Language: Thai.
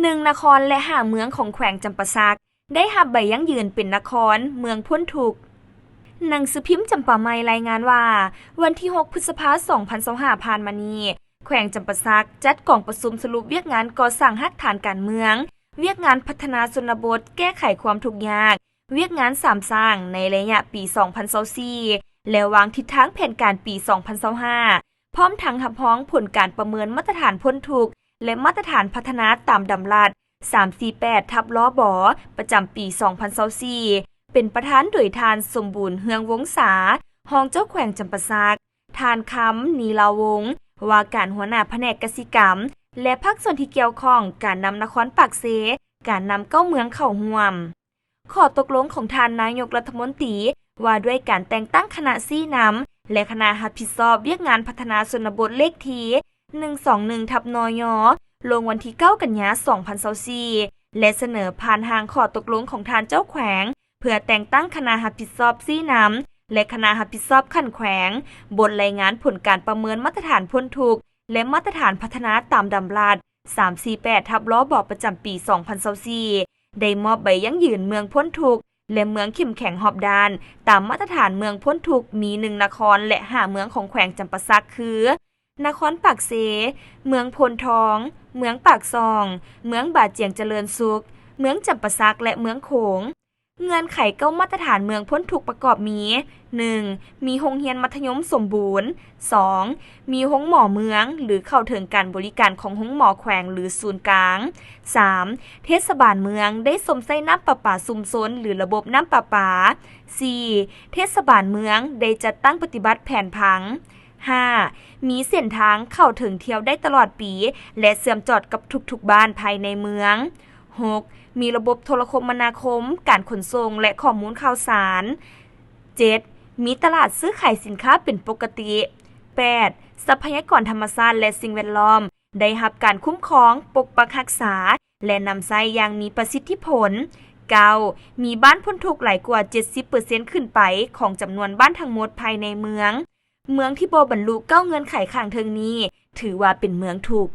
1นครและ5เมืองของแขวงจำปาสักได้รับใบยั่งยืนเป็นนครเมืองพ้นทุกข์หนังสือพิมพ์จำปาไมรายงานว่าวันที่6พฤษภาคม2025ผ่านมานี้แขวงจำปาสักจัดกล่องประชุมสรุปเวียกงานก่อสร้างรากฐานการเมืองเวียกงานพัฒนาชนบทแก้ไขความทุกข์ยากเวียกงาน3สร้างในระยะปี2024และวางทิศทางแผนการปี2025พร้อมทั้งรับรองผลการประเมินมาตรฐานพ้นทุกข์และมาตรฐานพัฒนาตามดำรัส348/ลบประจำปี2024เป็นประธานโดยทานสมบูรณ์เฮืองวงศารองเจ้าแขวงจำปาสักทานคำนีลาวงศ์ว่าการหัวหน้าแผนกกสิกรรมและภาคส่วนที่เกี่ยวข้องการนำนครปากเซการนำเก้าเมืองเข้าร่วมข้อตกลงของทานนายกรัฐมนตรีว่าด้วยการแต่งตั้งคณะซี่นำและคณะรับผิดชอบเวียกงานพัฒนาชนบทเลขที่121/นย.ลงวันที่9กันยายน2024และเสนอผ่านทางข้อตกลงของทานเจ้าแขวงเพื่อแต่งตั้งคณะรับผิดชอบซี่นำและคณะรับผิดชอบขั้นแขวงบนรายงานผลการประเมินมาตรฐานพ้นทุกข์และมาตรฐานพัฒนาตามดำรัส348/ลบประจำปี2024ได้มอบใบยั่งยืนเมืองพ้นทุกข์และเมืองเข้มแข็งรอบด้านตามมาตรฐานเมืองพ้นทุกข์มี1นครและ5เมืองของแขวงจำปาสักคือนครปากเซเมืองพลทองเมืองปากซองเมืองบาดเจียงเจริญสุขเมืองจำปาสักและเมืองโขงเงื่อนไขเก้ามาตรฐานเมืองพ้นทุกข์ประกอบมี 1. มีโรงเรียนมัธยมสมบูรณ์ 2. มีโรงหมอเมืองหรือเข้าถึงการบริการของโรงหมอแขวงหรือศูนย์กลาง 3. เทศบาลเมืองได้สมใส่น้ำประปาชุมชนหรือระบบน้ำประปา 4. เทศบาลเมืองได้จัดตั้งปฏิบัติแผนผัง 5. มีเส้นทางเข้าถึงเที่ยวได้ตลอดปีและเชื่อมจอดกับทุกๆบ้านภายในเมือง 6. มีระบบโทรคมนาคมการขนส่งและข้อมูลข่าวสาร 7. มีตลาดซื้อขายสินค้าเป็นปกติ 8. ทรัพยากรธรรมชาติและสิ่งแวดล้อมได้รับการคุ้มครองปกปักรักษาและนำใช้อย่างมีประสิทธิผล 9. มีบ้านพ้นทุกข์หลายกว่า 70% ขึ้นไปของจำนวนบ้านทั้งหมดภายในเมืองที่บ่บรรลุ9เงื่อนไขข้างเทิงนี้ถือว่าเป็นเมืองถูกข์